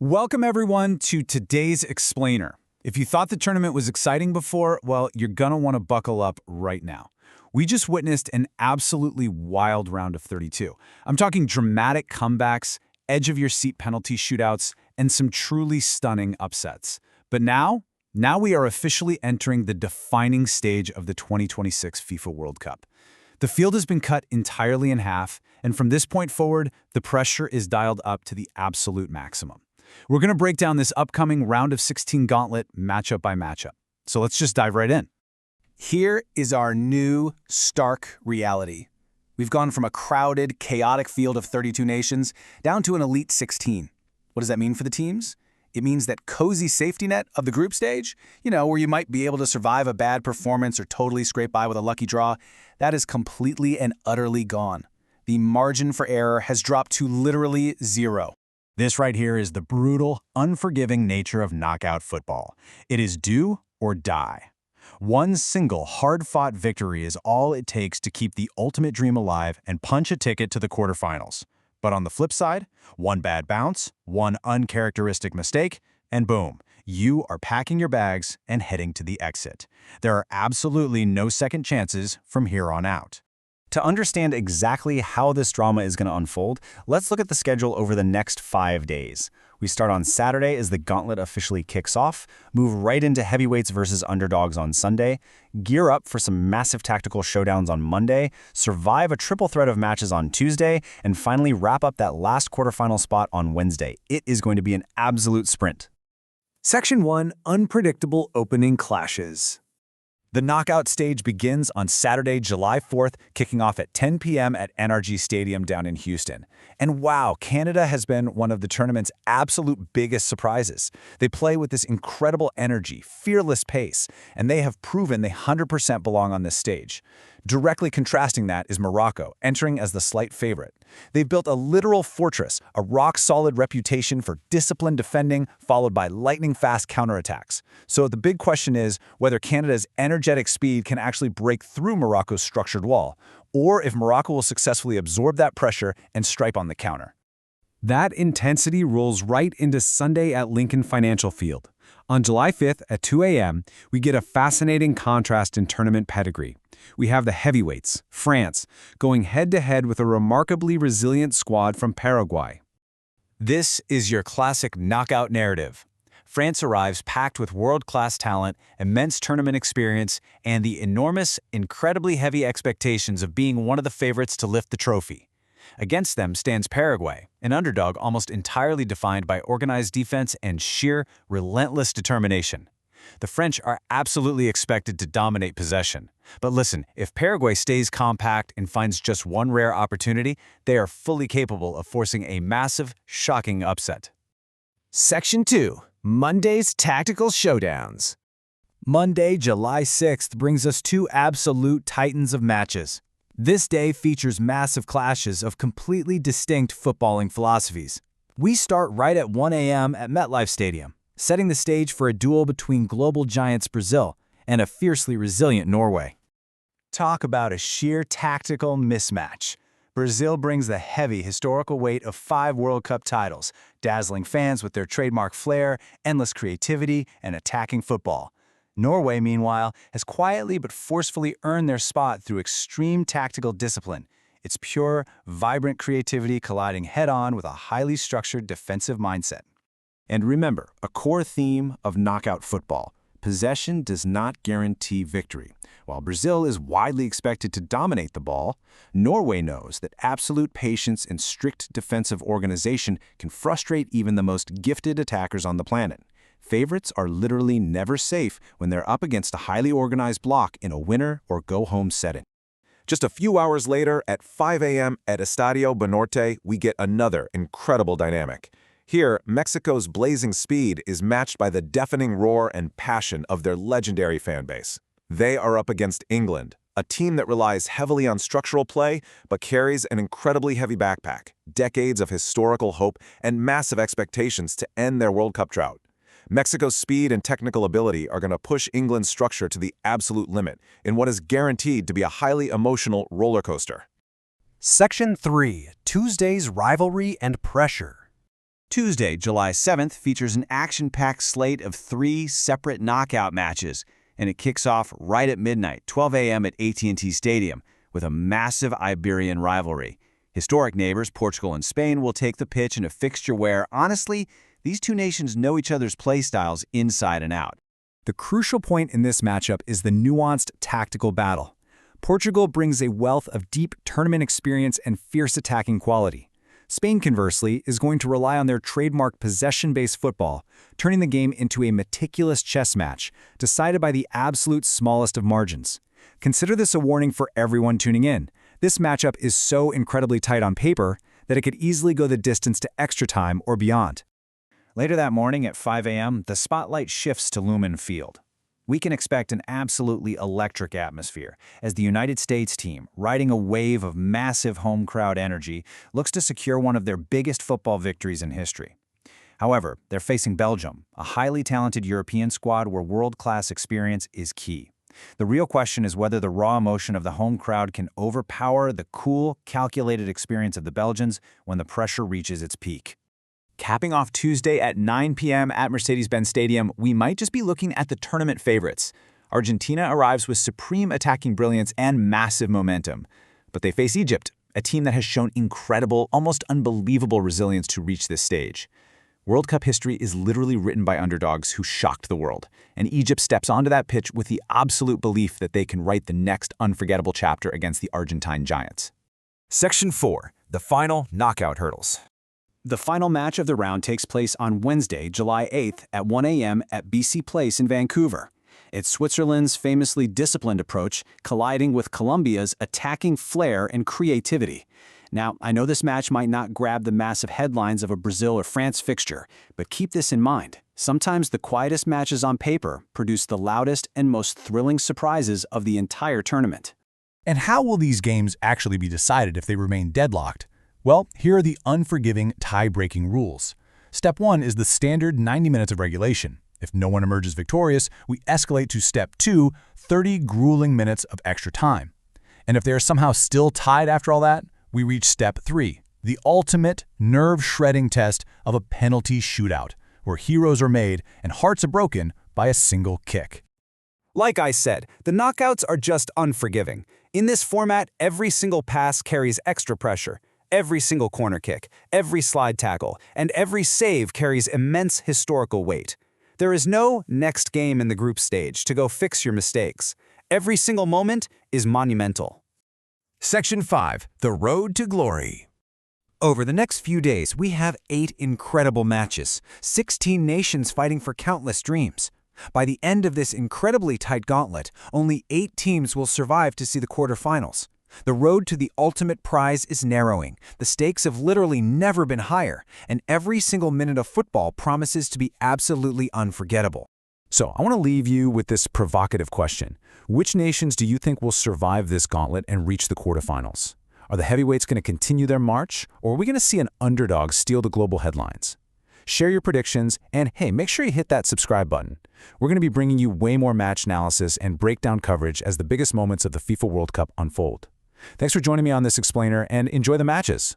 Welcome everyone to today's Explainer. If you thought the tournament was exciting before, well, you're gonna want to buckle up right now. We just witnessed an absolutely wild round of 32. I'm talking dramatic comebacks, edge-of-your-seat penalty shootouts, and some truly stunning upsets. But now we are officially entering the defining stage of the 2026 FIFA World Cup. The field has been cut entirely in half, and from this point forward, the pressure is dialed up to the absolute maximum. We're going to break down this upcoming round of 16 gauntlet matchup by matchup. So let's just dive right in. Here is our new, stark reality. We've gone from a crowded, chaotic field of 32 nations down to an elite 16. What does that mean for the teams? It means that cozy safety net of the group stage, where you might be able to survive a bad performance or totally scrape by with a lucky draw, that is completely and utterly gone. The margin for error has dropped to literally zero. This right here is the brutal, unforgiving nature of knockout football. It is do or die. One single hard-fought victory is all it takes to keep the ultimate dream alive and punch a ticket to the quarterfinals. But on the flip side, one bad bounce, one uncharacteristic mistake, and boom, you are packing your bags and heading to the exit. There are absolutely no second chances from here on out. To understand exactly how this drama is going to unfold, let's look at the schedule over the next 5 days. We start on Saturday as the gauntlet officially kicks off, move right into heavyweights versus underdogs on Sunday, gear up for some massive tactical showdowns on Monday, survive a triple threat of matches on Tuesday, and finally wrap up that last quarterfinal spot on Wednesday. It is going to be an absolute sprint. Section 1, Unpredictable Opening Clashes. The knockout stage begins on Saturday, July 4th, kicking off at 10 p.m. at NRG Stadium down in Houston. And wow, Canada has been one of the tournament's absolute biggest surprises. They play with this incredible energy, fearless pace, and they have proven they 100% belong on this stage. Directly contrasting that is Morocco, entering as the slight favorite. They've built a literal fortress, a rock-solid reputation for disciplined defending, followed by lightning-fast counterattacks. So the big question is whether Canada's energetic speed can actually break through Morocco's structured wall, or if Morocco will successfully absorb that pressure and stripe on the counter. That intensity rolls right into Sunday at Lincoln Financial Field. On July 5th at 2 a.m., we get a fascinating contrast in tournament pedigree. We have the heavyweights, France, going head-to-head with a remarkably resilient squad from Paraguay. This is your classic knockout narrative. France arrives packed with world-class talent, immense tournament experience, and the enormous, incredibly heavy expectations of being one of the favorites to lift the trophy. Against them stands Paraguay, an underdog almost entirely defined by organized defense and sheer, relentless determination. The French are absolutely expected to dominate possession. But listen, if Paraguay stays compact and finds just one rare opportunity, they are fully capable of forcing a massive, shocking upset. Section 2. Monday's Tactical Showdowns. Monday, July 6th brings us two absolute titans of matches. This day features massive clashes of completely distinct footballing philosophies. We start right at 1 a.m. at MetLife Stadium, setting the stage for a duel between global giants Brazil and a fiercely resilient Norway. Talk about a sheer tactical mismatch. Brazil brings the heavy historical weight of 5 World Cup titles, dazzling fans with their trademark flair, endless creativity, and attacking football. Norway, meanwhile, has quietly but forcefully earned their spot through extreme tactical discipline, its pure, vibrant creativity colliding head-on with a highly structured defensive mindset. And remember, a core theme of knockout football: possession does not guarantee victory. While Brazil is widely expected to dominate the ball, Norway knows that absolute patience and strict defensive organization can frustrate even the most gifted attackers on the planet. Favorites are literally never safe when they're up against a highly organized block in a winner-or-go-home setting. Just a few hours later, at 5 a.m. at Estadio Banorte, we get another incredible dynamic. Here, Mexico's blazing speed is matched by the deafening roar and passion of their legendary fan base. They are up against England, a team that relies heavily on structural play but carries an incredibly heavy backpack, decades of historical hope, and massive expectations to end their World Cup drought. Mexico's speed and technical ability are going to push England's structure to the absolute limit in what is guaranteed to be a highly emotional roller coaster. Section 3. Tuesday's Rivalry and Pressure. Tuesday, July 7th, features an action-packed slate of 3 separate knockout matches, and it kicks off right at midnight, 12 a.m. at AT&T Stadium, with a massive Iberian rivalry. Historic neighbors Portugal and Spain will take the pitch in a fixture where, honestly, these two nations know each other's play styles inside and out. The crucial point in this matchup is the nuanced tactical battle. Portugal brings a wealth of deep tournament experience and fierce attacking quality. Spain, conversely, is going to rely on their trademark possession-based football, turning the game into a meticulous chess match, decided by the absolute smallest of margins. Consider this a warning for everyone tuning in. This matchup is so incredibly tight on paper that it could easily go the distance to extra time or beyond. Later that morning at 5 a.m., the spotlight shifts to Lumen Field. We can expect an absolutely electric atmosphere as the United States team, riding a wave of massive home crowd energy, looks to secure one of their biggest football victories in history. However, they're facing Belgium, a highly talented European squad where world-class experience is key. The real question is whether the raw emotion of the home crowd can overpower the cool, calculated experience of the Belgians when the pressure reaches its peak. Capping off Tuesday at 9 p.m. at Mercedes-Benz Stadium, we might just be looking at the tournament favorites. Argentina arrives with supreme attacking brilliance and massive momentum. But they face Egypt, a team that has shown incredible, almost unbelievable resilience to reach this stage. World Cup history is literally written by underdogs who shocked the world, and Egypt steps onto that pitch with the absolute belief that they can write the next unforgettable chapter against the Argentine giants. Section 4. The final knockout hurdles. The final match of the round takes place on Wednesday, July 8th at 1 a.m. at BC Place in Vancouver. It's Switzerland's famously disciplined approach colliding with Colombia's attacking flair and creativity. Now, I know this match might not grab the massive headlines of a Brazil or France fixture, but keep this in mind. Sometimes the quietest matches on paper produce the loudest and most thrilling surprises of the entire tournament. And how will these games actually be decided if they remain deadlocked? Well, here are the unforgiving tie-breaking rules. Step 1 is the standard 90 minutes of regulation. If no one emerges victorious, we escalate to Step 2, 30 grueling minutes of extra time. And if they are somehow still tied after all that, we reach Step 3, the ultimate nerve-shredding test of a penalty shootout, where heroes are made and hearts are broken by a single kick. Like I said, the knockouts are just unforgiving. In this format, every single pass carries extra pressure. Every single corner kick, every slide tackle, and every save carries immense historical weight. There is no next game in the group stage to go fix your mistakes. Every single moment is monumental. Section 5. The road to glory. Over the next few days, we have 8 incredible matches, 16 nations fighting for countless dreams. By the end of this incredibly tight gauntlet, only 8 teams will survive to see the quarterfinals. The road to the ultimate prize is narrowing. The stakes have literally never been higher, and every single minute of football promises to be absolutely unforgettable. So I want to leave you with this provocative question. Which nations do you think will survive this gauntlet and reach the quarterfinals? Are the heavyweights going to continue their march, or are we going to see an underdog steal the global headlines? Share your predictions, and hey, make sure you hit that subscribe button. We're going to be bringing you way more match analysis and breakdown coverage as the biggest moments of the FIFA World Cup unfold. Thanks for joining me on this explainer, and enjoy the matches.